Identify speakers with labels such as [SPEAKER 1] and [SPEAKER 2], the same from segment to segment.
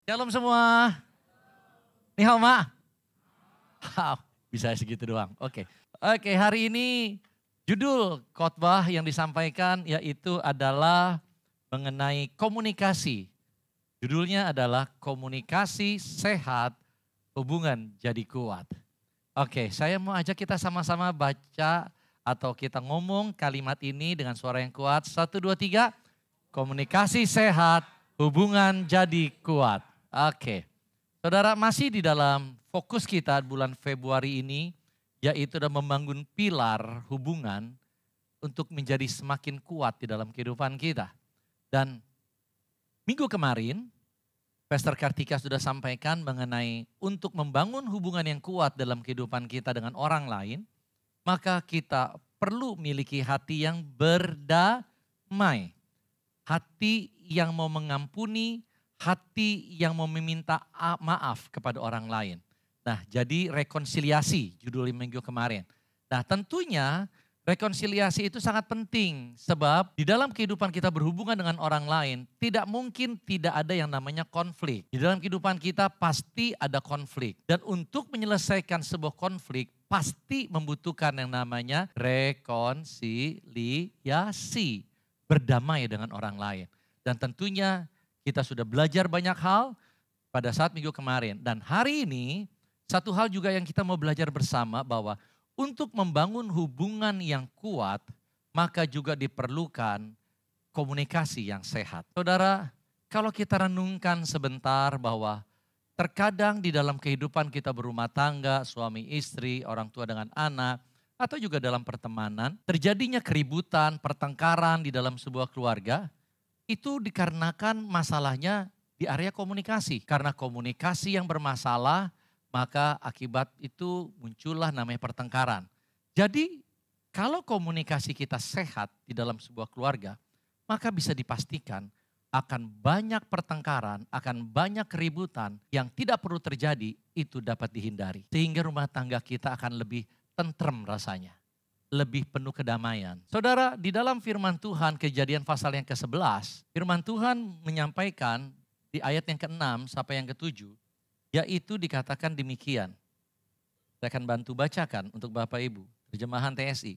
[SPEAKER 1] Shalom semua. Ni hao ma. Bisa segitu doang. Oke, hari ini judul khotbah yang disampaikan yaitu adalah mengenai komunikasi. Judulnya adalah komunikasi sehat, hubungan jadi kuat. Oke, saya mau ajak kita sama-sama baca atau kita ngomong kalimat ini dengan suara yang kuat. 1, 2, 3. Komunikasi sehat, hubungan jadi kuat. Oke, saudara, masih di dalam fokus kita bulan Februari ini, yaitu membangun pilar hubungan untuk menjadi semakin kuat di dalam kehidupan kita. Dan minggu kemarin, Pastor Kartika sudah sampaikan mengenai untuk membangun hubungan yang kuat dalam kehidupan kita dengan orang lain, maka kita perlu memiliki hati yang berdamai. Hati yang mau mengampuni, hati yang mau meminta maaf kepada orang lain. Nah, jadi rekonsiliasi judul minggu kemarin. Nah, tentunya rekonsiliasi itu sangat penting sebab di dalam kehidupan kita berhubungan dengan orang lain tidak mungkin tidak ada yang namanya konflik. Di dalam kehidupan kita pasti ada konflik dan untuk menyelesaikan sebuah konflik pasti membutuhkan yang namanya rekonsiliasi, berdamai dengan orang lain. Dan tentunya kita sudah belajar banyak hal pada saat minggu kemarin dan hari ini satu hal juga yang kita mau belajar bersama bahwa untuk membangun hubungan yang kuat, maka juga diperlukan komunikasi yang sehat. Saudara, kalau kita renungkan sebentar bahwa terkadang di dalam kehidupan kita berumah tangga, suami istri, orang tua dengan anak, atau juga dalam pertemanan, terjadinya keributan, pertengkaran di dalam sebuah keluarga, itu dikarenakan masalahnya di area komunikasi. Karena komunikasi yang bermasalah, maka akibat itu muncullah namanya pertengkaran. Jadi kalau komunikasi kita sehat di dalam sebuah keluarga, maka bisa dipastikan akan banyak pertengkaran, akan banyak keributan yang tidak perlu terjadi, itu dapat dihindari. Sehingga rumah tangga kita akan lebih tentrem rasanya, lebih penuh kedamaian. Saudara, di dalam firman Tuhan Kejadian pasal yang ke-11, firman Tuhan menyampaikan di ayat yang ke-6 sampai yang ke-7, yaitu dikatakan demikian. Saya akan bantu bacakan untuk Bapak Ibu, terjemahan TSI.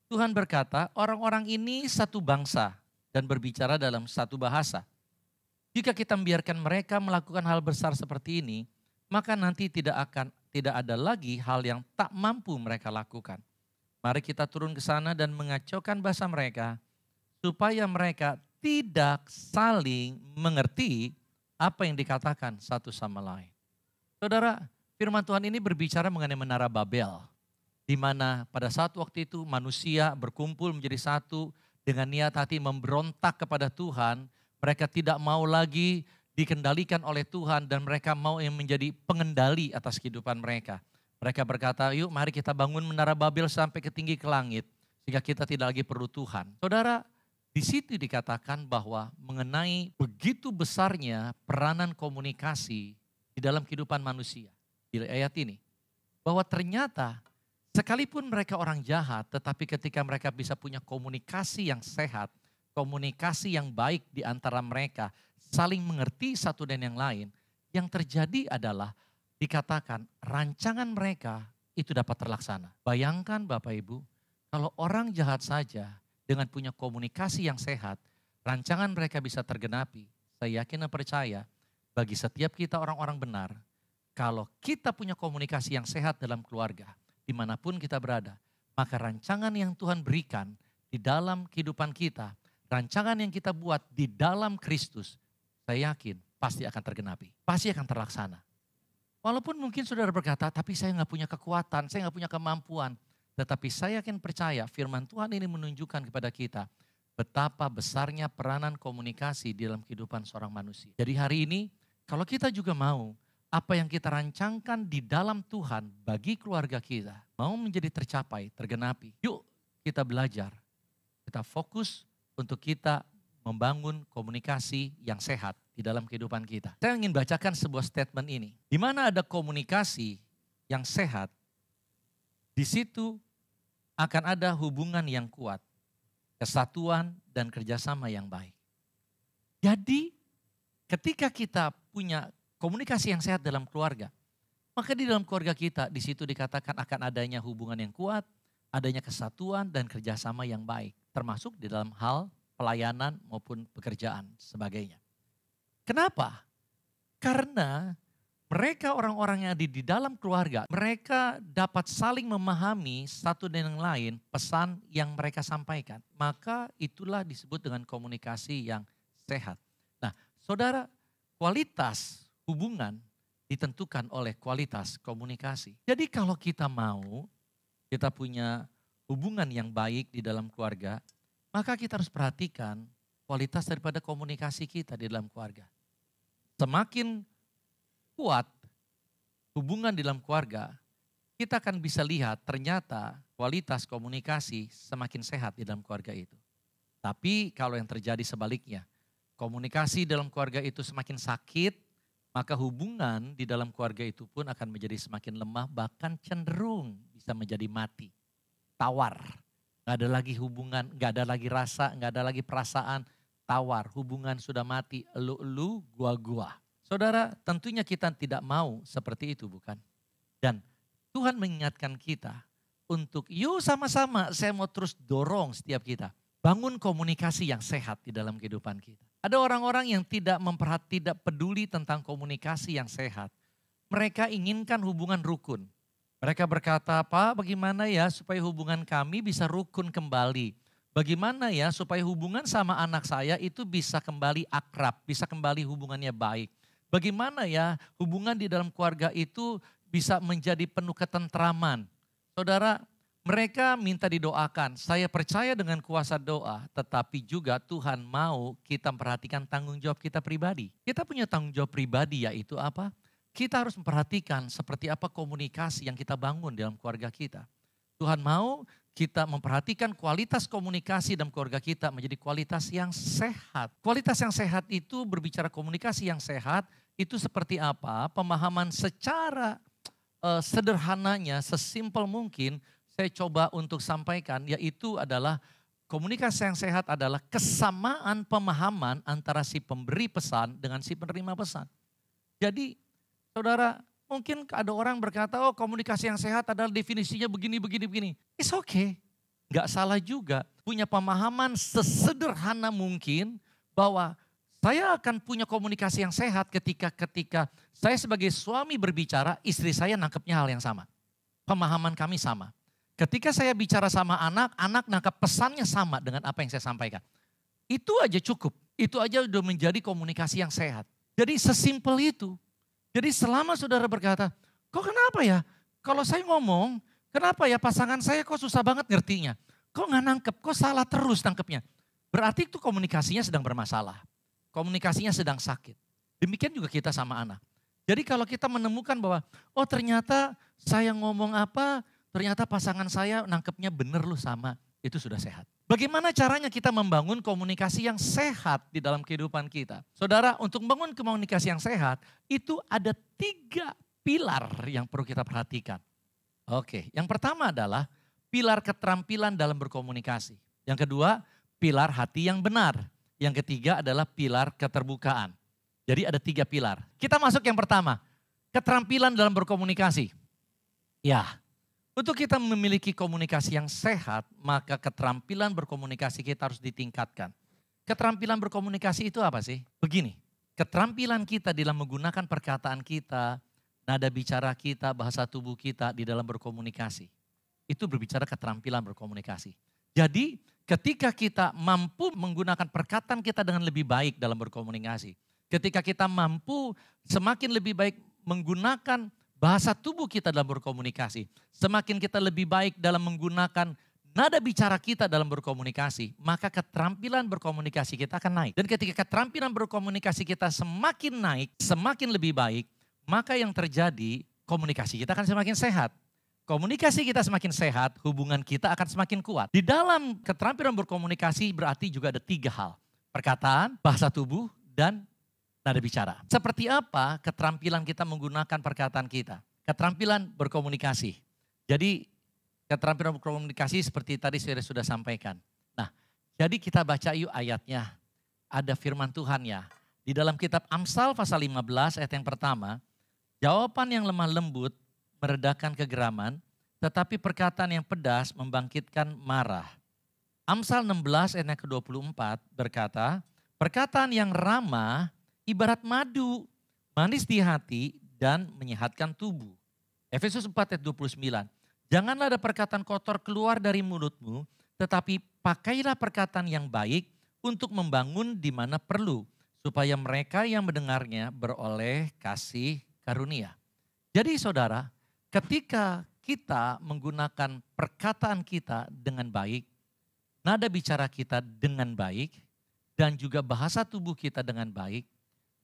[SPEAKER 1] Tuhan berkata, orang-orang ini satu bangsa dan berbicara dalam satu bahasa. Jika kita membiarkan mereka melakukan hal besar seperti ini, maka nanti tidak ada lagi hal yang tak mampu mereka lakukan. Mari kita turun ke sana dan mengacaukan bahasa mereka, supaya mereka tidak saling mengerti apa yang dikatakan satu sama lain. Saudara, firman Tuhan ini berbicara mengenai Menara Babel, di mana pada saat waktu itu manusia berkumpul menjadi satu dengan niat hati memberontak kepada Tuhan. Mereka tidak mau lagi dikendalikan oleh Tuhan dan mereka mau yang menjadi pengendali atas kehidupan mereka. Mereka berkata, yuk mari kita bangun Menara Babel sampai ke tinggi ke langit sehingga kita tidak lagi perlu Tuhan. Saudara, di situ dikatakan bahwa mengenai begitu besarnya peranan komunikasi di dalam kehidupan manusia. Di ayat ini, bahwa ternyata sekalipun mereka orang jahat, tetapi ketika mereka bisa punya komunikasi yang sehat, komunikasi yang baik di antara mereka, saling mengerti satu dan yang lain, yang terjadi adalah dikatakan rancangan mereka itu dapat terlaksana. Bayangkan Bapak Ibu, kalau orang jahat saja dengan punya komunikasi yang sehat, rancangan mereka bisa tergenapi. Saya yakin dan percaya bagi setiap kita orang-orang benar, kalau kita punya komunikasi yang sehat dalam keluarga, dimanapun kita berada, maka rancangan yang Tuhan berikan di dalam kehidupan kita, rancangan yang kita buat di dalam Kristus, saya yakin pasti akan tergenapi, pasti akan terlaksana. Walaupun mungkin saudara berkata, tapi saya nggak punya kekuatan, saya nggak punya kemampuan. Tetapi saya yakin percaya firman Tuhan ini menunjukkan kepada kita betapa besarnya peranan komunikasi di dalam kehidupan seorang manusia. Jadi hari ini kalau kita juga mau apa yang kita rancangkan di dalam Tuhan bagi keluarga kita mau menjadi tercapai, tergenapi. Yuk kita belajar, kita fokus untuk kita membangun komunikasi yang sehat di dalam kehidupan kita. Saya ingin bacakan sebuah statement ini. Di mana ada komunikasi yang sehat, di situ akan ada hubungan yang kuat, kesatuan dan kerjasama yang baik. Jadi ketika kita punya komunikasi yang sehat dalam keluarga. Maka di dalam keluarga kita, di situ dikatakan akan adanya hubungan yang kuat, adanya kesatuan dan kerjasama yang baik. Termasuk di dalam hal pelayanan maupun pekerjaan sebagainya. Kenapa? Karena mereka orang-orang yang ada di dalam keluarga, mereka dapat saling memahami satu dan yang lain pesan yang mereka sampaikan. Maka itulah disebut dengan komunikasi yang sehat. Nah, saudara, kualitas hubungan ditentukan oleh kualitas komunikasi. Jadi kalau kita mau, kita punya hubungan yang baik di dalam keluarga, maka kita harus perhatikan kualitas daripada komunikasi kita di dalam keluarga. Semakin kuat hubungan di dalam keluarga, kita akan bisa lihat ternyata kualitas komunikasi semakin sehat di dalam keluarga itu. Tapi kalau yang terjadi sebaliknya, komunikasi dalam keluarga itu semakin sakit, maka hubungan di dalam keluarga itu pun akan menjadi semakin lemah, bahkan cenderung bisa menjadi mati, tawar. Gak ada lagi hubungan, gak ada lagi rasa, gak ada lagi perasaan, tawar. Hubungan sudah mati, elu-elu, gua-gua. Saudara, tentunya kita tidak mau seperti itu, bukan? Dan Tuhan mengingatkan kita untuk yuk sama-sama, saya mau terus dorong setiap kita. Bangun komunikasi yang sehat di dalam kehidupan kita. Ada orang-orang yang tidak peduli tentang komunikasi yang sehat. Mereka inginkan hubungan rukun. Mereka berkata, Pak, bagaimana ya supaya hubungan kami bisa rukun kembali? Bagaimana ya supaya hubungan sama anak saya itu bisa kembali akrab, bisa kembali hubungannya baik? Bagaimana ya hubungan di dalam keluarga itu bisa menjadi penuh ketentraman? Saudara, mereka minta didoakan. Saya percaya dengan kuasa doa, tetapi juga Tuhan mau kita memperhatikan tanggung jawab kita pribadi. Kita punya tanggung jawab pribadi, yaitu apa? Kita harus memperhatikan seperti apa komunikasi yang kita bangun dalam keluarga kita. Tuhan mau kita memperhatikan kualitas komunikasi dalam keluarga kita menjadi kualitas yang sehat. Kualitas yang sehat itu berbicara komunikasi yang sehat, itu seperti apa? Pemahaman secara sederhananya, sesimpel mungkin saya coba untuk sampaikan, yaitu adalah komunikasi yang sehat adalah kesamaan pemahaman antara si pemberi pesan dengan si penerima pesan. Jadi saudara, mungkin ada orang berkata, oh komunikasi yang sehat adalah definisinya begini. It's okay, gak salah juga. Punya pemahaman sesederhana mungkin bahwa saya akan punya komunikasi yang sehat ketika saya sebagai suami berbicara, istri saya nangkepnya hal yang sama. Pemahaman kami sama. Ketika saya bicara sama anak, anak nangkep pesannya sama dengan apa yang saya sampaikan. Itu aja cukup, itu aja udah menjadi komunikasi yang sehat. Jadi sesimpel itu. Jadi selama saudara berkata, kok kenapa ya? Kalau saya ngomong, kenapa ya pasangan saya kok susah banget ngertinya? Kok gak nangkep, kok salah terus nangkepnya? Berarti itu komunikasinya sedang bermasalah. Komunikasinya sedang sakit. Demikian juga kita sama anak. Jadi kalau kita menemukan bahwa, oh ternyata saya ngomong apa, ternyata pasangan saya nangkepnya bener loh sama. Itu sudah sehat. Bagaimana caranya kita membangun komunikasi yang sehat di dalam kehidupan kita? Saudara, untuk membangun komunikasi yang sehat, itu ada 3 pilar yang perlu kita perhatikan. Oke, yang pertama adalah pilar keterampilan dalam berkomunikasi. Yang kedua, pilar hati yang benar. Yang ketiga adalah pilar keterbukaan. Jadi ada 3 pilar. Kita masuk yang pertama, keterampilan dalam berkomunikasi. Ya, untuk kita memiliki komunikasi yang sehat, maka keterampilan berkomunikasi kita harus ditingkatkan. Keterampilan berkomunikasi itu apa sih? Begini, keterampilan kita dalam menggunakan perkataan kita, nada bicara kita, bahasa tubuh kita di dalam berkomunikasi. Itu berbicara keterampilan berkomunikasi. Jadi ketika kita mampu menggunakan perkataan kita dengan lebih baik dalam berkomunikasi, ketika kita mampu semakin lebih baik menggunakan bahasa tubuh kita dalam berkomunikasi, semakin kita lebih baik dalam menggunakan nada bicara kita dalam berkomunikasi, maka keterampilan berkomunikasi kita akan naik. Dan ketika keterampilan berkomunikasi kita semakin naik, semakin lebih baik, maka yang terjadi komunikasi kita akan semakin sehat. Komunikasi kita semakin sehat, hubungan kita akan semakin kuat. Di dalam keterampilan berkomunikasi berarti juga ada 3 hal. Perkataan, bahasa tubuh, dan nada bicara. Seperti apa keterampilan kita menggunakan perkataan kita? Keterampilan berkomunikasi. Jadi keterampilan berkomunikasi seperti tadi saya sudah sampaikan. Nah, jadi kita baca yuk ayatnya. Ada firman Tuhan ya. Di dalam kitab Amsal pasal 15 ayat yang pertama, jawaban yang lemah lembut meredakan kegeraman, tetapi perkataan yang pedas membangkitkan marah. Amsal 16 ayat yang ke-24 berkata, perkataan yang ramah ibarat madu, manis di hati dan menyehatkan tubuh. Efesus 4 ayat 29, janganlah ada perkataan kotor keluar dari mulutmu, tetapi pakailah perkataan yang baik untuk membangun di mana perlu, supaya mereka yang mendengarnya beroleh kasih karunia. Jadi saudara, ketika kita menggunakan perkataan kita dengan baik, nada bicara kita dengan baik, dan juga bahasa tubuh kita dengan baik,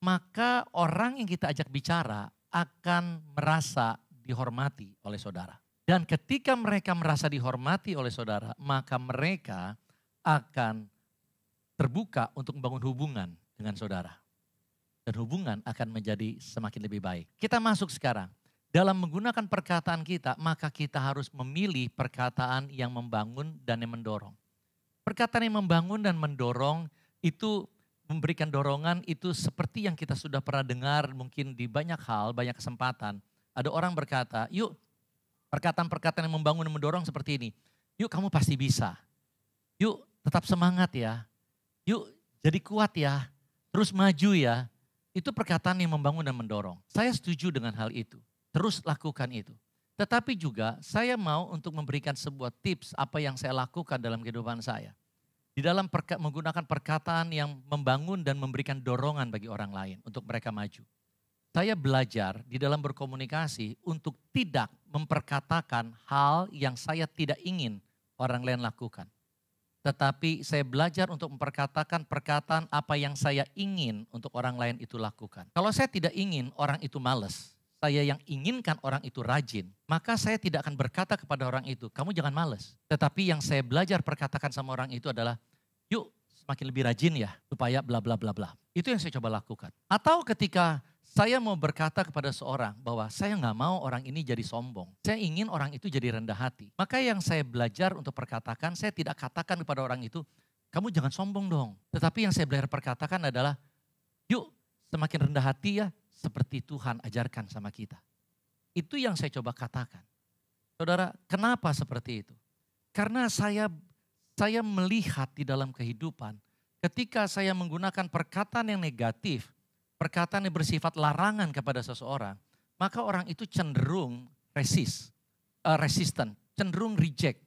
[SPEAKER 1] maka orang yang kita ajak bicara akan merasa dihormati oleh saudara. Dan ketika mereka merasa dihormati oleh saudara, maka mereka akan terbuka untuk membangun hubungan dengan saudara. Dan hubungan akan menjadi semakin lebih baik. Kita masuk sekarang. Dalam menggunakan perkataan kita, maka kita harus memilih perkataan yang membangun dan yang mendorong. Perkataan yang membangun dan mendorong itu memberikan dorongan itu seperti yang kita sudah pernah dengar mungkin di banyak hal, banyak kesempatan. Ada orang berkata, yuk perkataan-perkataan yang membangun dan mendorong seperti ini. Yuk kamu pasti bisa. Yuk tetap semangat ya. Yuk jadi kuat ya. Terus maju ya. Itu perkataan yang membangun dan mendorong. Saya setuju dengan hal itu. Terus lakukan itu. Tetapi juga saya mau untuk memberikan sebuah tips apa yang saya lakukan dalam kehidupan saya. Di dalam menggunakan perkataan yang membangun dan memberikan dorongan bagi orang lain untuk mereka maju. Saya belajar di dalam berkomunikasi untuk tidak memperkatakan hal yang saya tidak ingin orang lain lakukan. Tetapi saya belajar untuk memperkatakan perkataan apa yang saya ingin untuk orang lain itu lakukan. Kalau saya tidak ingin orang itu malas, saya yang inginkan orang itu rajin, maka saya tidak akan berkata kepada orang itu, kamu jangan malas. Tetapi yang saya belajar perkatakan sama orang itu adalah, yuk semakin lebih rajin ya, supaya bla bla bla bla. Itu yang saya coba lakukan. Atau ketika saya mau berkata kepada seorang bahwa saya nggak mau orang ini jadi sombong. Saya ingin orang itu jadi rendah hati. Maka yang saya belajar untuk perkatakan, saya tidak katakan kepada orang itu, kamu jangan sombong dong. Tetapi yang saya belajar perkatakan adalah, yuk semakin rendah hati ya, seperti Tuhan ajarkan sama kita. Itu yang saya coba katakan. Saudara, kenapa seperti itu? Karena saya melihat di dalam kehidupan, ketika saya menggunakan perkataan yang negatif, perkataan yang bersifat larangan kepada seseorang, maka orang itu cenderung resisten, cenderung reject.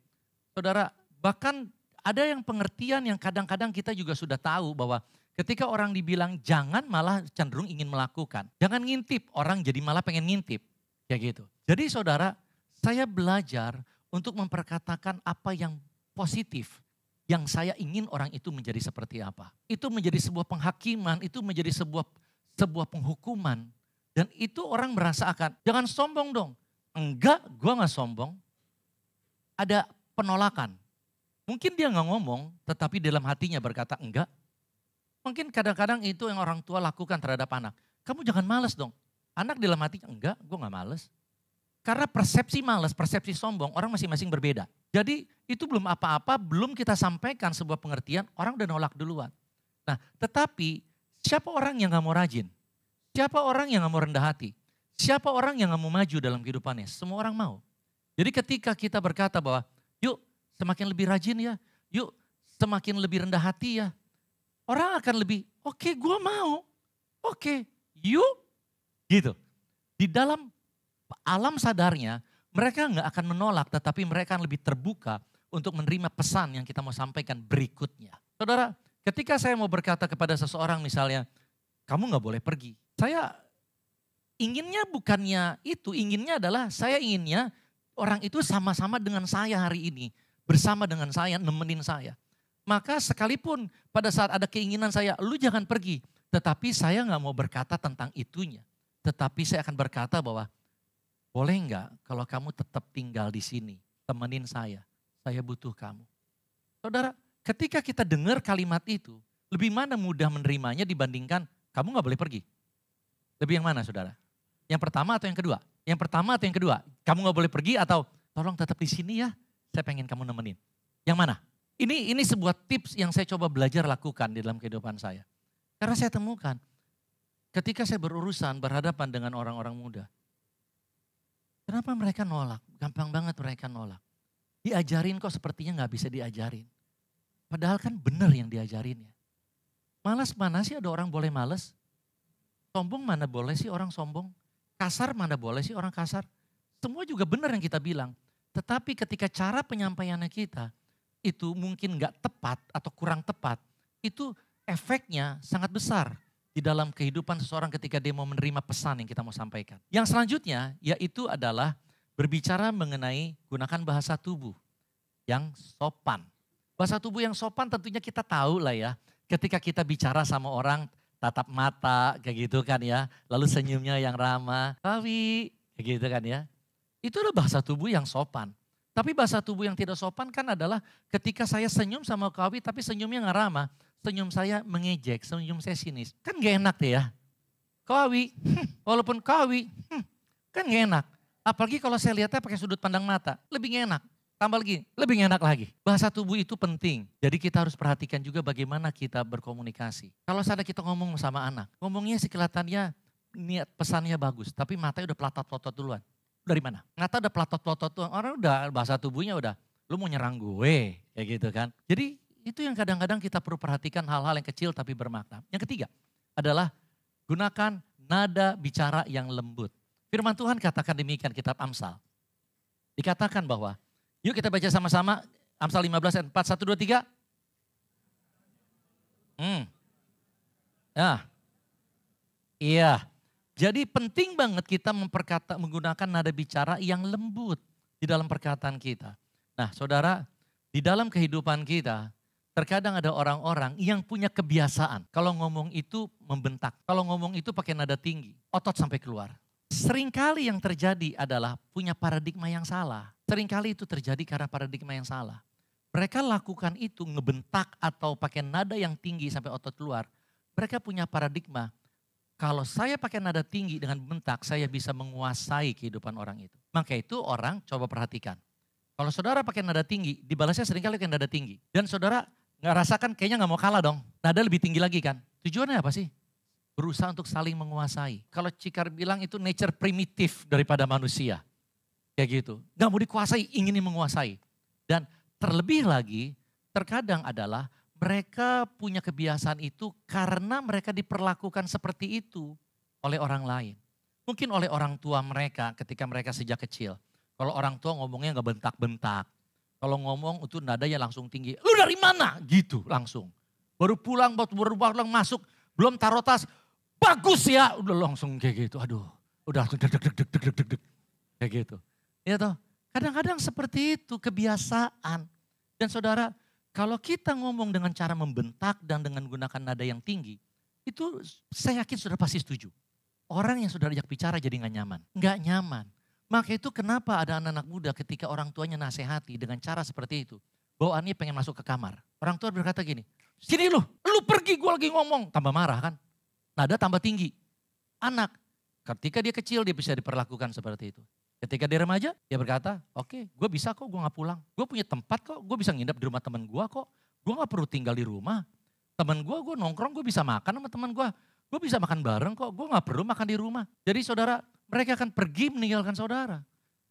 [SPEAKER 1] Saudara, bahkan ada yang pengertian yang kadang-kadang kita juga sudah tahu bahwa ketika orang dibilang jangan malah cenderung ingin melakukan. Jangan ngintip, orang jadi malah pengen ngintip. Kayak gitu. Jadi saudara, saya belajar untuk memperkatakan apa yang positif. Yang saya ingin orang itu menjadi seperti apa. Itu menjadi sebuah penghakiman, itu menjadi sebuah penghukuman. Dan itu orang merasa akan, jangan sombong dong. Enggak, gue gak sombong. Ada penolakan. Mungkin dia gak ngomong, tetapi dalam hatinya berkata enggak. Mungkin kadang-kadang itu yang orang tua lakukan terhadap anak. Kamu jangan malas dong. Anak dalam hatinya, enggak, gue gak malas. Karena persepsi malas, persepsi sombong, orang masing-masing berbeda. Jadi itu belum apa-apa, belum kita sampaikan sebuah pengertian, orang udah nolak duluan. Nah tetapi siapa orang yang gak mau rajin? Siapa orang yang gak mau rendah hati? Siapa orang yang gak mau maju dalam kehidupannya? Semua orang mau. Jadi ketika kita berkata bahwa yuk semakin lebih rajin ya, yuk semakin lebih rendah hati ya. Orang akan lebih, oke, gue mau, oke, yuk, gitu. Di dalam alam sadarnya, mereka nggak akan menolak, tetapi mereka akan lebih terbuka untuk menerima pesan yang kita mau sampaikan berikutnya. Saudara, ketika saya mau berkata kepada seseorang misalnya, kamu nggak boleh pergi. Saya inginnya bukannya itu, inginnya adalah saya inginnya orang itu sama-sama dengan saya hari ini, bersama dengan saya, nemenin saya. Maka sekalipun pada saat ada keinginan saya, lu jangan pergi. Tetapi saya gak mau berkata tentang itunya. Tetapi saya akan berkata bahwa, boleh gak kalau kamu tetap tinggal di sini, temenin saya butuh kamu. Saudara, ketika kita dengar kalimat itu, lebih mana mudah menerimanya dibandingkan, kamu gak boleh pergi. Lebih yang mana saudara? Yang pertama atau yang kedua? Yang pertama atau yang kedua? Kamu gak boleh pergi atau, tolong tetap di sini ya, saya pengen kamu nemenin. Yang mana? Ini sebuah tips yang saya coba belajar lakukan di dalam kehidupan saya. Karena saya temukan ketika saya berurusan, berhadapan dengan orang-orang muda, kenapa mereka nolak? Gampang banget mereka nolak. Diajarin kok sepertinya nggak bisa diajarin. Padahal kan benar yang diajarinnya. Malas mana sih ada orang boleh malas? Sombong mana boleh sih orang sombong? Kasar mana boleh sih orang kasar? Semua juga benar yang kita bilang. Tetapi ketika cara penyampaiannya kita itu mungkin nggak tepat atau kurang tepat, itu efeknya sangat besar di dalam kehidupan seseorang ketika dia mau menerima pesan yang kita mau sampaikan. Yang selanjutnya yaitu adalah berbicara mengenai gunakan bahasa tubuh yang sopan. Bahasa tubuh yang sopan tentunya kita tahu lah ya. Ketika kita bicara sama orang, tatap mata kayak gitu kan ya. Lalu senyumnya yang ramah, Kawi kayak gitu kan ya. Itu adalah bahasa tubuh yang sopan. Tapi bahasa tubuh yang tidak sopan kan adalah ketika saya senyum sama Kawi tapi senyumnya nggak ramah. Senyum saya mengejek, senyum saya sinis. Kan gak enak deh ya. Kawi, walaupun Kawi, kan gak enak. Apalagi kalau saya lihatnya pakai sudut pandang mata, lebih gak enak. Tambah lagi, lebih enak lagi. Bahasa tubuh itu penting. Jadi kita harus perhatikan juga bagaimana kita berkomunikasi. Kalau saat kita ngomong sama anak, ngomongnya sih kelihatannya niat pesannya bagus. Tapi matanya udah pelatot-pelatot duluan. Dari mana? Mata udah pelatot-pelatot duluan. Orang udah bahasa tubuhnya udah, lu mau nyerang gue. Kayak gitu kan. Jadi itu yang kadang-kadang kita perlu perhatikan hal-hal yang kecil tapi bermakna. Yang ketiga adalah gunakan nada bicara yang lembut. Firman Tuhan katakan demikian kitab Amsal. Dikatakan bahwa yuk kita baca sama-sama Amsal 15 ayat 4, 1, 2, 3. Ya. Iya. Jadi penting banget kita menggunakan nada bicara yang lembut di dalam perkataan kita. Nah saudara, di dalam kehidupan kita terkadang ada orang-orang yang punya kebiasaan. Kalau ngomong itu membentak, kalau ngomong itu pakai nada tinggi, otot sampai keluar. Seringkali yang terjadi adalah punya paradigma yang salah. Seringkali itu terjadi karena paradigma yang salah. Mereka lakukan itu ngebentak atau pakai nada yang tinggi sampai otot keluar. Mereka punya paradigma, kalau saya pakai nada tinggi dengan bentak, saya bisa menguasai kehidupan orang itu. Maka itu orang coba perhatikan. Kalau saudara pakai nada tinggi, dibalasnya seringkali pakai nada tinggi. Dan saudara nggak rasakan kayaknya nggak mau kalah dong. Nada lebih tinggi lagi kan. Tujuannya apa sih? Berusaha untuk saling menguasai. Kalau Cikar bilang itu nature primitif daripada manusia. Kayak gitu. Gak mau dikuasai, ingin menguasai. Dan terlebih lagi, terkadang adalah mereka punya kebiasaan itu karena mereka diperlakukan seperti itu oleh orang lain. Mungkin oleh orang tua mereka ketika mereka sejak kecil. Kalau orang tua ngomongnya gak bentak-bentak. Kalau ngomong itu nadanya langsung tinggi. Lu dari mana? Gitu langsung. Baru pulang masuk, belum taruh tas. Bagus ya, udah langsung kayak gitu. Aduh, udah langsung deg. Kayak gitu. Ya toh, kadang-kadang seperti itu kebiasaan. Dan saudara, kalau kita ngomong dengan cara membentak dan dengan menggunakan nada yang tinggi, itu saya yakin sudah pasti setuju. Orang yang sudah diajak bicara jadi gak nyaman. Gak nyaman. Maka itu kenapa ada anak-anak muda ketika orang tuanya nasihati dengan cara seperti itu. Bawaannya pengen masuk ke kamar. Orang tua berkata gini, sini lu pergi gue lagi ngomong. Tambah marah kan. Nada tambah tinggi. Anak, ketika dia kecil dia bisa diperlakukan seperti itu. Ketika dia remaja, dia berkata, oke, gue bisa kok, gue gak pulang. Gue punya tempat kok, gue bisa nginep di rumah teman gue kok. Gue gak perlu tinggal di rumah. Teman gue nongkrong, gue bisa makan sama teman gue. Gue bisa makan bareng kok, gue gak perlu makan di rumah. Jadi saudara, mereka akan pergi meninggalkan saudara.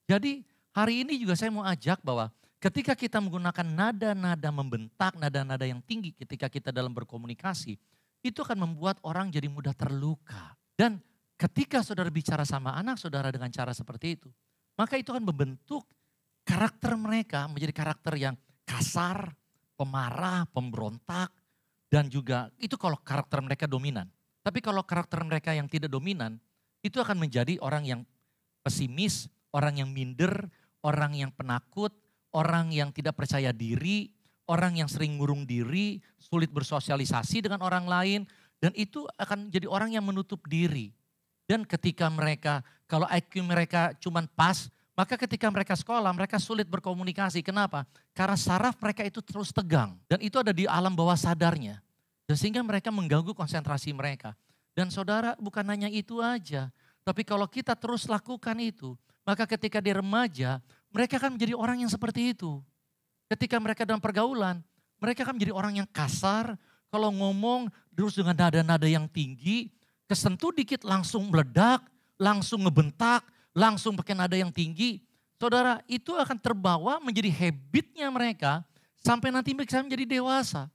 [SPEAKER 1] Jadi hari ini juga saya mau ajak bahwa ketika kita menggunakan nada-nada membentak, nada-nada yang tinggi ketika kita dalam berkomunikasi, itu akan membuat orang jadi mudah terluka. Dan ketika saudara bicara sama anak saudara dengan cara seperti itu, maka itu akan membentuk karakter mereka menjadi karakter yang kasar, pemarah, pemberontak, dan juga itu kalau karakter mereka dominan. Tapi kalau karakter mereka yang tidak dominan, itu akan menjadi orang yang pesimis, orang yang minder, orang yang penakut, orang yang tidak percaya diri, orang yang sering ngurung diri, sulit bersosialisasi dengan orang lain, dan itu akan jadi orang yang menutup diri. Dan ketika mereka, kalau IQ mereka cuman pas, maka ketika mereka sekolah, mereka sulit berkomunikasi. Kenapa? Karena saraf mereka itu terus tegang. Dan itu ada di alam bawah sadarnya. Dan sehingga mereka mengganggu konsentrasi mereka. Dan saudara, bukan hanya itu aja. Tapi kalau kita terus lakukan itu, maka ketika dia remaja, mereka akan menjadi orang yang seperti itu. Ketika mereka dalam pergaulan, mereka akan menjadi orang yang kasar. Kalau ngomong terus dengan nada-nada yang tinggi, kesentuh dikit langsung meledak, langsung ngebentak, langsung pakai nada yang tinggi. Saudara, itu akan terbawa menjadi habitnya mereka sampai nanti mereka menjadi dewasa.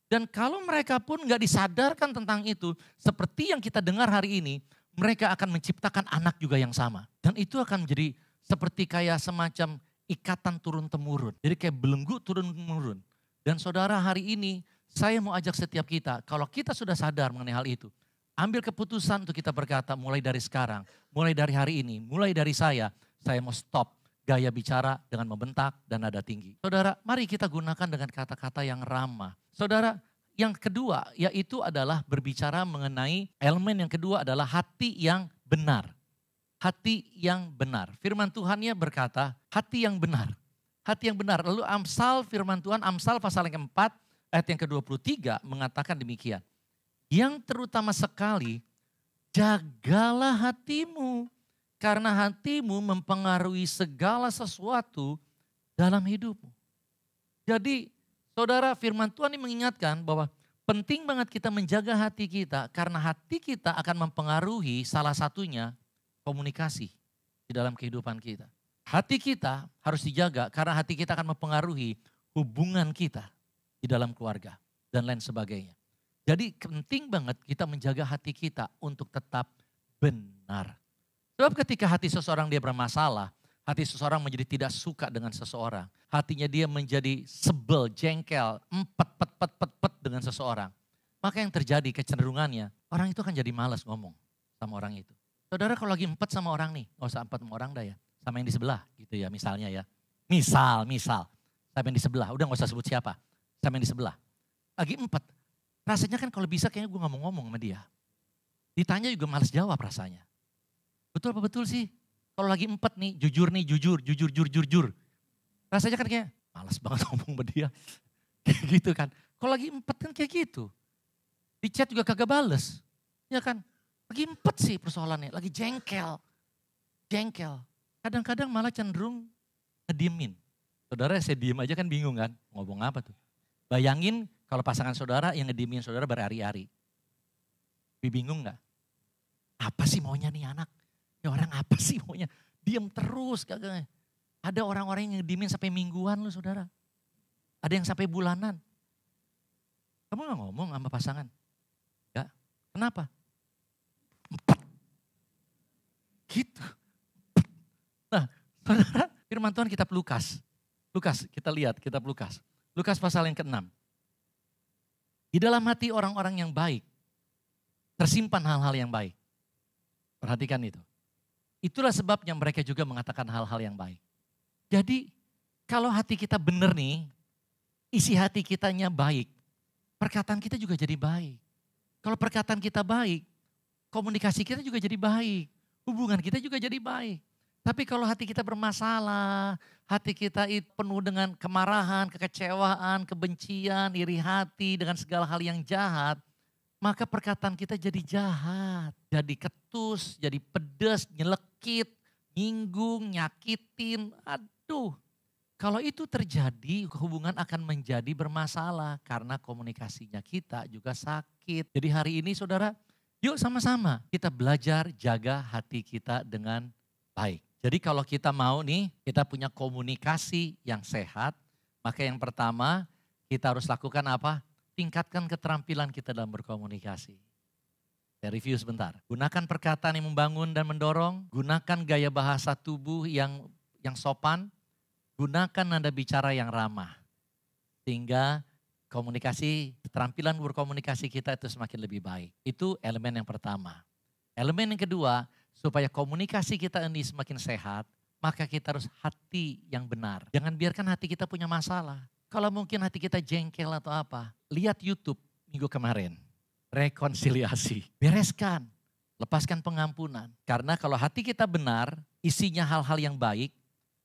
[SPEAKER 1] Dan kalau mereka pun nggak disadarkan tentang itu, seperti yang kita dengar hari ini, mereka akan menciptakan anak juga yang sama. Dan itu akan menjadi seperti kayak semacam ikatan turun-temurun. Jadi kayak belenggu turun-temurun. Dan saudara, hari ini saya mau ajak setiap kita, kalau kita sudah sadar mengenai hal itu, ambil keputusan untuk kita berkata mulai dari sekarang, mulai dari hari ini, mulai dari saya mau stop gaya bicara dengan membentak dan nada tinggi. Saudara, mari kita gunakan dengan kata-kata yang ramah. Saudara, yang kedua yaitu adalah berbicara mengenai elemen yang kedua adalah hati yang benar. Hati yang benar. Firman Tuhannya berkata hati yang benar. Hati yang benar. Lalu firman Tuhan Amsal pasal yang keempat ayat yang ke-23 mengatakan demikian. Yang terutama sekali, jagalah hatimu. Karena hatimu mempengaruhi segala sesuatu dalam hidupmu. Jadi saudara, firman Tuhan ini mengingatkan bahwa penting banget kita menjaga hati kita. Karena hati kita akan mempengaruhi salah satunya komunikasi di dalam kehidupan kita. Hati kita harus dijaga karena hati kita akan mempengaruhi hubungan kita di dalam keluarga dan lain sebagainya. Jadi penting banget kita menjaga hati kita untuk tetap benar. Sebab ketika hati seseorang dia bermasalah, hati seseorang menjadi tidak suka dengan seseorang. Hatinya dia menjadi sebel, jengkel, pet dengan seseorang. Maka yang terjadi kecenderungannya, orang itu akan jadi malas ngomong sama orang itu. Saudara kalau lagi empet sama orang nih, gak usah empet sama orang dah ya. Sama yang di sebelah gitu ya misalnya ya. Misal, sama yang di sebelah, udah gak usah sebut siapa. Sama yang di sebelah. Lagi empet, rasanya kan kalau bisa kayaknya gue gak mau ngomong sama dia. Ditanya juga malas jawab rasanya. Betul apa betul sih? Kalau lagi empet nih, jujur. Rasanya kan kayak malas banget ngomong sama dia. Kayak gitu kan. Kalau lagi empet kan kayak gitu. Di chat juga kagak bales. Ya kan? Lagi empet sih persoalannya, lagi jengkel. Kadang-kadang malah cenderung ngediemin. Saudara saya diem aja kan bingung kan, ngomong apa tuh. Bayangin kalau pasangan saudara yang ngediemin saudara berhari-hari. Bingung gak? Apa sih maunya nih anak? Ya orang apa sih maunya? Diem terus kagak. Ada orang-orang yang ngediemin sampai mingguan loh saudara. Ada yang sampai bulanan. Kamu gak ngomong sama pasangan? Gak. Kenapa? Gitu. Nah, saudara, firman Tuhan kitab Lukas. Kita lihat kitab Lukas. Lukas pasal yang ke-6. Di dalam hati orang-orang yang baik, tersimpan hal-hal yang baik. Perhatikan itu. Itulah sebabnya mereka juga mengatakan hal-hal yang baik. Jadi, kalau hati kita benar nih, isi hati kitanya baik, perkataan kita juga jadi baik. Kalau perkataan kita baik, komunikasi kita juga jadi baik. Hubungan kita juga jadi baik. Tapi kalau hati kita bermasalah, hati kita itu penuh dengan kemarahan, kekecewaan, kebencian, iri hati, dengan segala hal yang jahat, maka perkataan kita jadi jahat, jadi ketus, jadi pedas, nyelekit, nyinggung, nyakitin. Aduh, kalau itu terjadi hubungan akan menjadi bermasalah karena komunikasinya kita juga sakit. Jadi hari ini saudara, yuk sama-sama kita belajar jaga hati kita dengan baik. Jadi kalau kita mau nih, kita punya komunikasi yang sehat, maka yang pertama kita harus lakukan apa? Tingkatkan keterampilan kita dalam berkomunikasi. Saya review sebentar. Gunakan perkataan yang membangun dan mendorong, gunakan gaya bahasa tubuh yang sopan, gunakan nada bicara yang ramah. Sehingga keterampilan berkomunikasi kita itu semakin lebih baik. Itu elemen yang pertama. Elemen yang kedua, supaya komunikasi kita ini semakin sehat, maka kita harus hati yang benar. Jangan biarkan hati kita punya masalah. Kalau mungkin hati kita jengkel atau apa, lihat YouTube minggu kemarin. Rekonsiliasi, bereskan, lepaskan pengampunan. Karena kalau hati kita benar, isinya hal-hal yang baik,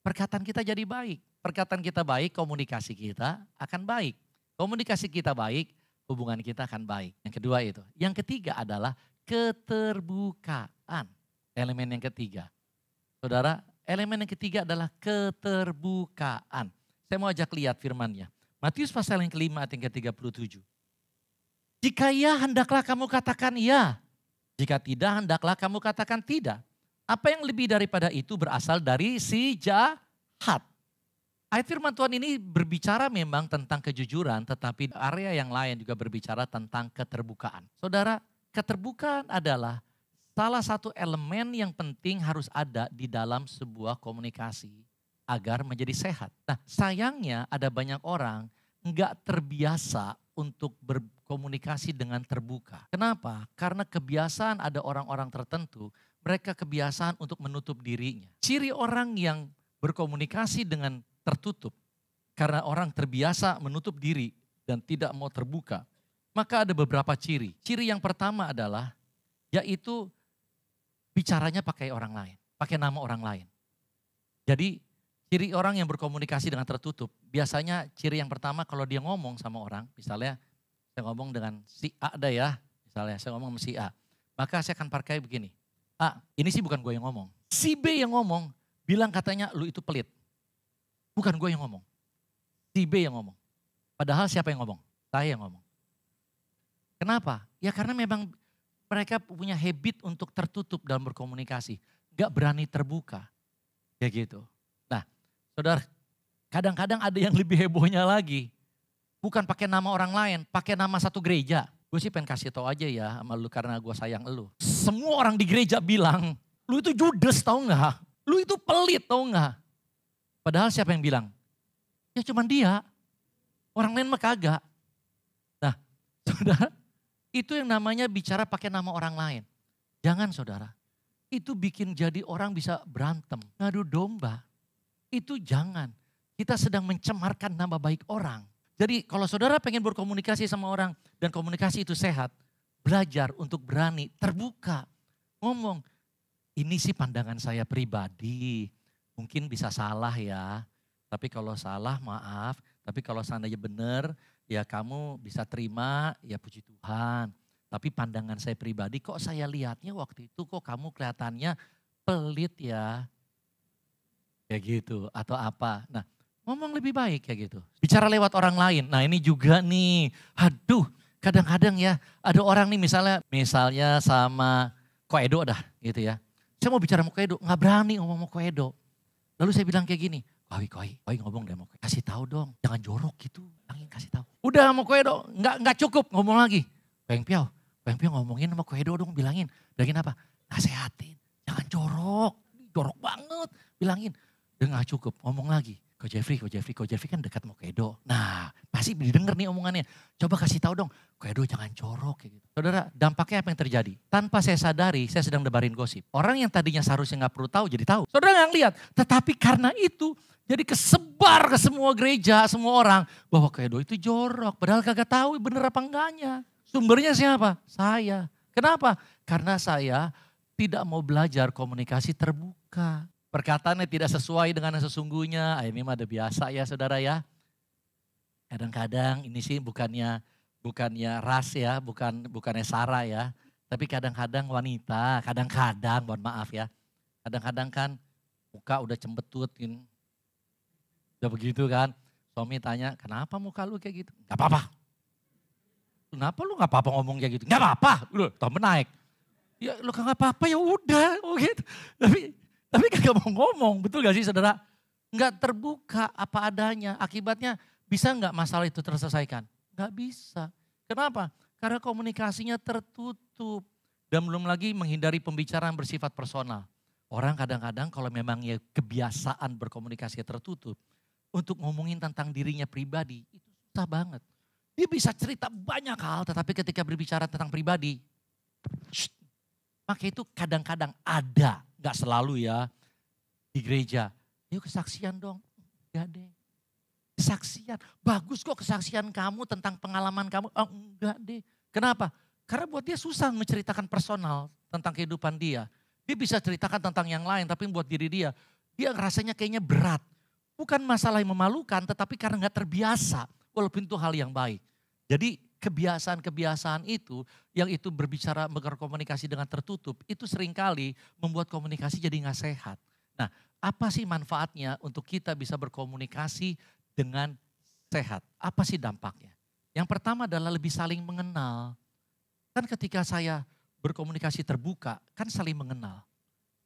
[SPEAKER 1] perkataan kita jadi baik. Perkataan kita baik, komunikasi kita akan baik. Komunikasi kita baik, hubungan kita akan baik. Yang kedua itu. Yang ketiga adalah keterbukaan. Elemen yang ketiga. Saudara, elemen yang ketiga adalah keterbukaan. Saya mau ajak lihat firman-Nya. Matius pasal yang kelima ayat yang ke-37. Jika ya, hendaklah kamu katakan ya. Jika tidak, hendaklah kamu katakan tidak. Apa yang lebih daripada itu berasal dari si jahat. Ayat firman Tuhan ini berbicara memang tentang kejujuran, tetapi area yang lain juga berbicara tentang keterbukaan. Saudara, keterbukaan adalah salah satu elemen yang penting harus ada di dalam sebuah komunikasi agar menjadi sehat. Nah, sayangnya ada banyak orang nggak terbiasa untuk berkomunikasi dengan terbuka. Kenapa? Karena kebiasaan ada orang-orang tertentu, mereka kebiasaan untuk menutup dirinya. Ciri orang yang berkomunikasi dengan tertutup, karena orang terbiasa menutup diri dan tidak mau terbuka, maka ada beberapa ciri. Ciri yang pertama adalah, yaitu bicaranya pakai orang lain, pakai nama orang lain. Jadi ciri orang yang berkomunikasi dengan tertutup, biasanya ciri yang pertama kalau dia ngomong sama orang, misalnya saya ngomong dengan si A dah ya, misalnya saya ngomong sama si A, maka saya akan pakai begini, A, ini sih bukan gue yang ngomong. Si B yang ngomong, bilang katanya lu itu pelit. Bukan gue yang ngomong, si B yang ngomong. Padahal siapa yang ngomong? Saya yang ngomong. Kenapa? Ya karena memang mereka punya habit untuk tertutup dalam berkomunikasi. Gak berani terbuka. Kayak gitu. Nah, saudara, kadang-kadang ada yang lebih hebohnya lagi. Bukan pakai nama orang lain, pakai nama satu gereja. Gue sih pengen kasih tau aja ya sama lu karena gue sayang lu. Semua orang di gereja bilang, lu itu judes tau gak? Lu itu pelit tau gak? Padahal siapa yang bilang? Ya cuman dia. Orang lain mah kagak. Nah, saudara, itu yang namanya bicara pakai nama orang lain. Jangan saudara. Itu bikin jadi orang bisa berantem, ngadu domba. Itu jangan. Kita sedang mencemarkan nama baik orang. Jadi kalau saudara pengen berkomunikasi sama orang dan komunikasi itu sehat, belajar untuk berani, terbuka. Ngomong, ini sih pandangan saya pribadi. Mungkin bisa salah ya, tapi kalau salah maaf, tapi kalau seandainya benar ya kamu bisa terima, ya puji Tuhan. Tapi pandangan saya pribadi kok saya lihatnya waktu itu kok kamu kelihatannya pelit ya. Kayak gitu atau apa. Nah ngomong lebih baik kayak gitu. Bicara lewat orang lain, nah ini juga nih, aduh kadang-kadang ya ada orang nih misalnya sama Ko Edo dah gitu ya. Saya mau bicara sama Ko Edo, gak berani ngomong sama Ko Edo. Lalu saya bilang kayak gini, Koi ngomong deh mau kasih tahu dong, jangan jorok gitu, kasih tahu. Udah mau Ko Edo, nggak cukup ngomong lagi. Peng Piao ngomongin sama Ko Edo dong, bilangin, apa? Nasehatin, jangan jorok banget, bilangin. Udah nggak cukup, ngomong lagi. Ko Jeffrey kan dekat sama Ko Edo. Nah pasti didengar nih omongannya. Coba kasih tahu dong, Ko Edo jangan jorok kayak gitu. Saudara, dampaknya apa yang terjadi? Tanpa saya sadari, saya sedang nebarin gosip. Orang yang tadinya seharusnya nggak perlu tahu, jadi tahu. Saudara nggak lihat, tetapi karena itu jadi kesebar ke semua gereja, semua orang bahwa Ko Edo itu jorok. Padahal kagak tahu bener apa enggaknya. Sumbernya siapa? Saya. Kenapa? Karena saya tidak mau belajar komunikasi terbuka. Perkataannya tidak sesuai dengan yang sesungguhnya. Ini mah ada biasa ya saudara ya. Kadang-kadang ini sih bukannya ras ya, bukannya Sarah ya. Tapi kadang-kadang wanita, mohon maaf ya. Kadang-kadang kan muka udah cembetut, udah begitu kan. Suami tanya, kenapa muka lu kayak gitu? Gak apa-apa. Kenapa lu gak apa-apa ngomong kayak gitu? Gak apa-apa, tambah naik. Ya lu gak apa-apa ya udah, gitu. Tapi kagak mau ngomong, betul gak sih saudara? Gak terbuka apa adanya, akibatnya bisa gak masalah itu terselesaikan? Gak bisa. Kenapa? Karena komunikasinya tertutup. Dan belum lagi menghindari pembicaraan bersifat personal. Orang kadang-kadang kalau memang ya kebiasaan berkomunikasi tertutup, untuk ngomongin tentang dirinya pribadi, itu susah banget. Dia bisa cerita banyak hal, tetapi ketika berbicara tentang pribadi, maka itu kadang-kadang ada, gak selalu ya, di gereja. Yuk kesaksian dong, enggak deh. Kesaksian, bagus kok kesaksian kamu tentang pengalaman kamu. Oh, enggak deh. Kenapa? Karena buat dia susah menceritakan personal tentang kehidupan dia. Dia bisa ceritakan tentang yang lain, tapi buat diri dia rasanya kayaknya berat. Bukan masalah yang memalukan, tetapi karena gak terbiasa, walaupun itu hal yang baik. Jadi kebiasaan-kebiasaan itu, yang itu berkomunikasi dengan tertutup, itu seringkali membuat komunikasi jadi gak sehat. Nah, apa sih manfaatnya untuk kita bisa berkomunikasi dengan sehat? Apa sih dampaknya? Yang pertama adalah lebih saling mengenal. Kan ketika saya berkomunikasi terbuka, kan saling mengenal.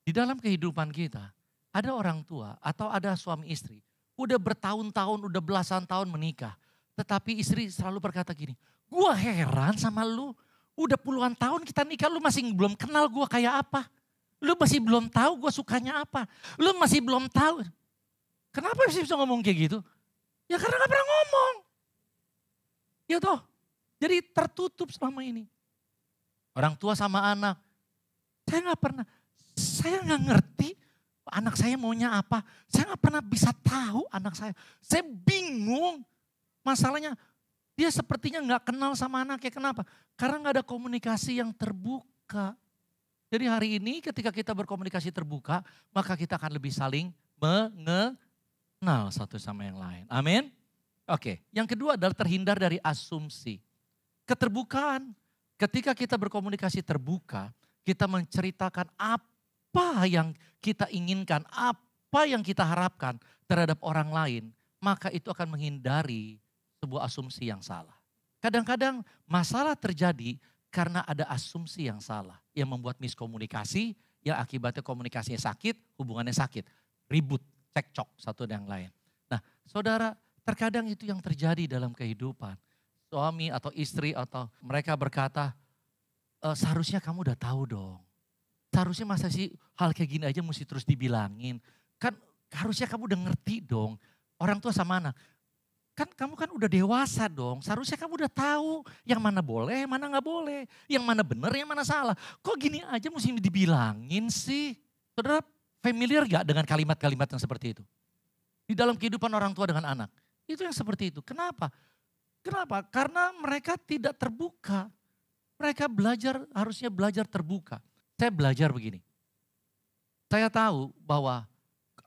[SPEAKER 1] Di dalam kehidupan kita, ada orang tua atau ada suami istri, udah bertahun-tahun, udah belasan tahun menikah. Tetapi istri selalu berkata gini, gua heran sama lu, udah puluhan tahun kita nikah, lu masih belum kenal gua kayak apa. Lu masih belum tahu gua sukanya apa. Lu masih belum tahu. Kenapa sih bisa ngomong kayak gitu? Ya karena gak pernah ngomong. Ya toh, jadi tertutup selama ini. Orang tua sama anak, saya nggak ngerti anak saya maunya apa. Saya nggak pernah bisa tahu anak saya. Saya bingung. Masalahnya dia sepertinya nggak kenal sama anaknya. Kenapa? Karena nggak ada komunikasi yang terbuka. Jadi hari ini ketika kita berkomunikasi terbuka, maka kita akan lebih saling mengenal satu sama yang lain. Amin. Oke, yang kedua adalah terhindar dari asumsi. Keterbukaan. Ketika kita berkomunikasi terbuka, kita menceritakan apa yang kita inginkan, apa yang kita harapkan terhadap orang lain, maka itu akan menghindari sebuah asumsi yang salah. Kadang-kadang masalah terjadi karena ada asumsi yang salah yang membuat miskomunikasi, yang akibatnya komunikasinya sakit, hubungannya sakit, ribut, cekcok satu dengan yang lain. Nah, saudara, terkadang itu yang terjadi dalam kehidupan. Suami atau istri atau mereka berkata, seharusnya kamu udah tahu dong. Seharusnya masa sih hal kayak gini aja mesti terus dibilangin. Kan harusnya kamu udah ngerti dong. Orang tua sama anak. Kan kamu kan udah dewasa dong. Seharusnya kamu udah tahu yang mana boleh, yang mana gak boleh. Yang mana benar, yang mana salah. Kok gini aja mesti dibilangin sih? Saudara familiar gak dengan kalimat-kalimat yang seperti itu? Di dalam kehidupan orang tua dengan anak. Itu yang seperti itu. Kenapa? Karena mereka tidak terbuka. Mereka harusnya belajar terbuka. Saya belajar begini. Saya tahu bahwa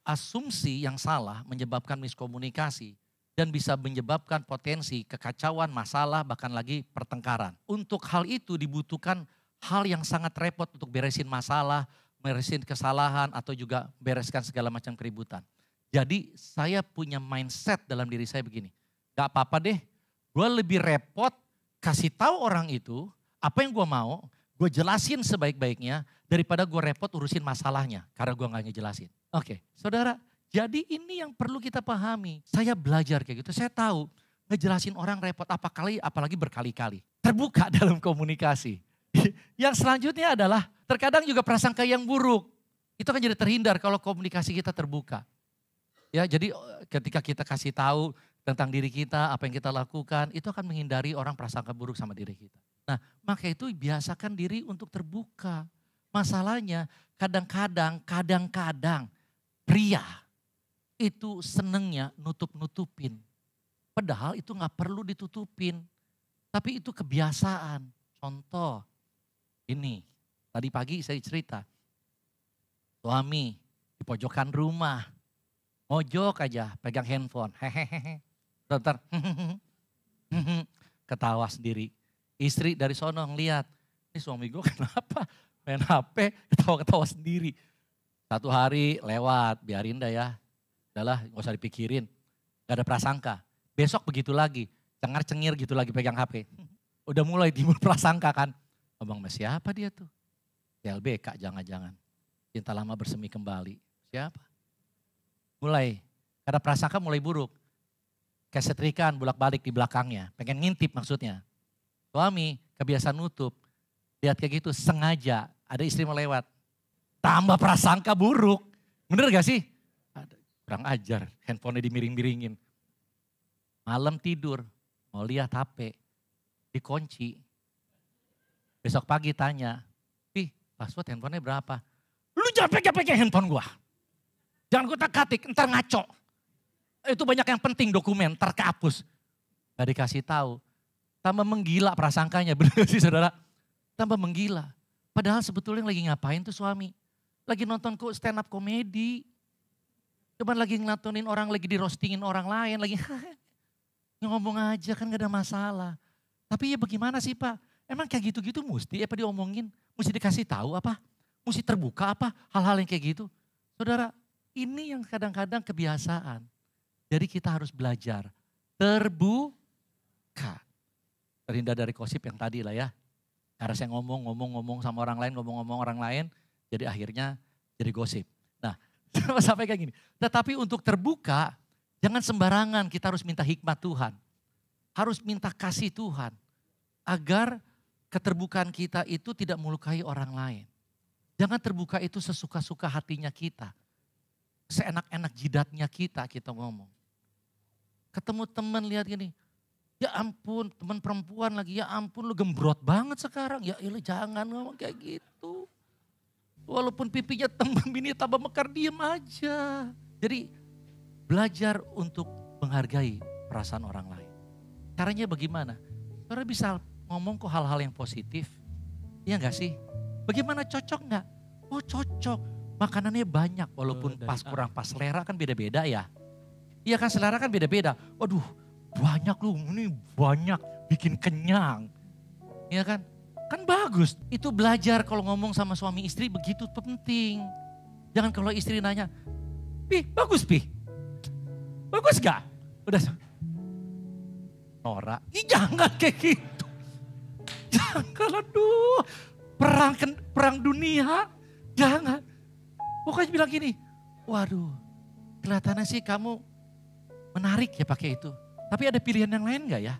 [SPEAKER 1] asumsi yang salah menyebabkan miskomunikasi dan bisa menyebabkan potensi kekacauan, masalah, bahkan lagi pertengkaran. Untuk hal itu dibutuhkan hal yang sangat repot untuk beresin masalah, beresin kesalahan, atau juga bereskan segala macam keributan. Jadi saya punya mindset dalam diri saya begini, gak apa-apa deh, gue lebih repot kasih tahu orang itu apa yang gue mau, gue jelasin sebaik-baiknya daripada gue repot urusin masalahnya karena gue gak ngejelasin. Oke, saudara, jadi ini yang perlu kita pahami. Saya belajar kayak gitu, saya tahu ngejelasin orang repot apalagi berkali-kali. Terbuka dalam komunikasi. Yang selanjutnya adalah terkadang juga prasangka yang buruk. Itu kan jadi terhindar kalau komunikasi kita terbuka. Ya, jadi ketika kita kasih tahu tentang diri kita, apa yang kita lakukan, itu akan menghindari orang prasangka buruk sama diri kita. Nah, maka itu biasakan diri untuk terbuka. Masalahnya kadang-kadang pria itu senengnya nutup-nutupin. Padahal itu gak perlu ditutupin. Tapi itu kebiasaan. Contoh, ini tadi pagi saya cerita. Suami di pojokan rumah, mojok aja pegang handphone. Hehehe. Bentar, ketawa sendiri. Istri dari sono ngeliat, ini suami gue kenapa main HP ketawa-ketawa sendiri. Satu hari lewat, biarin dah ya. Udahlah gak usah dipikirin, gak ada prasangka. Besok begitu lagi, cengar-cengir gitu lagi pegang HP. Udah mulai timbul prasangka kan. Abang mas siapa dia tuh? LBK jangan-jangan. Cinta lama bersemi kembali. Siapa? Mulai, karena prasangka mulai buruk. Kayak setrikaan bolak-balik di belakangnya. Pengen ngintip maksudnya. Suami kebiasaan nutup. Lihat kayak gitu sengaja ada istri mau lewat. Tambah prasangka buruk. Bener gak sih? Kurang ajar, handphonenya dimiring-miringin. Malam tidur, mau lihat HP, dikunci. Besok pagi tanya, password handphonenya berapa? Lu jangan pegang-pegang handphone gua. Jangan gue tak-katik, ntar ngaco. Itu banyak yang penting dokumen, ntar kehapus. Gak dikasih tahu. Tambah menggila prasangkanya, bener sih saudara? Tambah menggila. Padahal sebetulnya lagi ngapain tuh suami? Lagi nonton stand up komedi. Cuman lagi ngelatonin orang, lagi di roastingin orang lain, lagi ngomong aja kan gak ada masalah. Tapi ya bagaimana sih Pak? Emang kayak gitu-gitu mesti apa diomongin? Mesti dikasih tahu apa? Mesti terbuka apa? Hal-hal yang kayak gitu. Saudara, ini yang kadang-kadang kebiasaan. Jadi kita harus belajar terbuka. Terhindar dari gosip yang tadi lah ya. Karena saya ngomong sama orang lain, ngomong orang lain, jadi akhirnya jadi gosip. Nah, sampai kayak gini. Tetapi untuk terbuka, jangan sembarangan, kita harus minta hikmat Tuhan. Harus minta kasih Tuhan. Agar keterbukaan kita itu tidak melukai orang lain. Jangan terbuka itu sesuka-suka hatinya kita. Seenak-enak jidatnya kita ngomong. Ketemu teman lihat gini, ya ampun teman perempuan lagi, ya ampun lu gembrot banget sekarang. Ya ilah jangan ngomong kayak gitu. Walaupun pipinya teman bini tambah mekar, diem aja. Jadi belajar untuk menghargai perasaan orang lain. Caranya bagaimana? Saudara bisa ngomong kok hal-hal yang positif. Iya gak sih? Bagaimana, cocok gak? Oh cocok. Makanannya banyak walaupun pas kurang pas selera kan beda-beda ya. Iya kan selera kan beda-beda. Waduh banyak lu, ini banyak bikin kenyang. Iya kan? Kan bagus. Itu belajar kalau ngomong sama suami istri begitu penting. Jangan kalau istri nanya, Pi bagus Pi? Bagus gak? Udah Nora, jangan kayak gitu. Jangan, aduh. Perang dunia, jangan. Pokoknya bilang gini, waduh kelihatannya sih kamu menarik ya pakai itu. Tapi ada pilihan yang lain gak ya?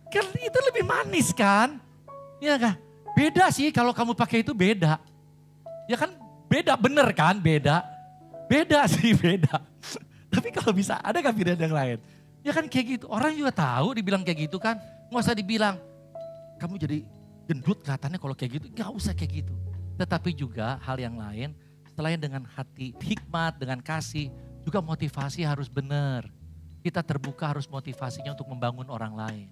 [SPEAKER 1] Kan itu lebih manis kan? Iya kan? Beda sih kalau kamu pakai itu beda. Ya kan beda bener kan beda. Beda sih beda. Tapi kalau bisa ada gak pilihan yang lain? Ya kan kayak gitu, orang juga tahu dibilang kayak gitu kan. Nggak usah dibilang, kamu jadi gendut kelihatannya kalau kayak gitu. Nggak usah kayak gitu. Tetapi juga hal yang lain, selain dengan hati hikmat, dengan kasih, juga motivasi harus benar. Kita terbuka harus motivasinya untuk membangun orang lain.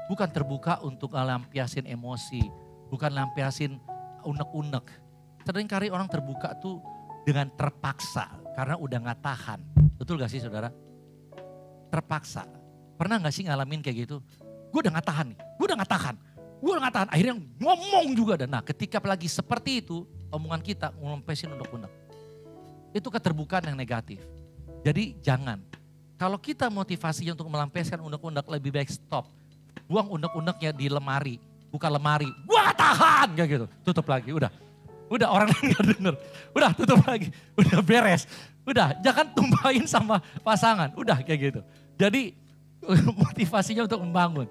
[SPEAKER 1] Bukan terbuka untuk lampiasin emosi, bukan lampiasin unek-unek. Seringkali orang terbuka tuh dengan terpaksa, karena udah gak tahan. Betul gak sih saudara? Terpaksa. Pernah gak sih ngalamin kayak gitu? Gue udah gak tahan nih, gue udah gak tahan. Akhirnya ngomong juga. Nah ketika lagi seperti itu, omongan kita ngelampiasin unek-unek. Itu keterbukaan yang negatif. Jadi jangan. Kalau kita motivasinya untuk melampiaskan unek-unek, lebih baik stop. Buang unek-uneknya di lemari, bukan lemari. Gue gak tahan, kayak gitu. Tutup lagi, udah. Udah orang lain gak denger. Udah tutup lagi, udah beres. Udah jangan tumpahin sama pasangan, udah kayak gitu. Jadi motivasinya untuk membangun.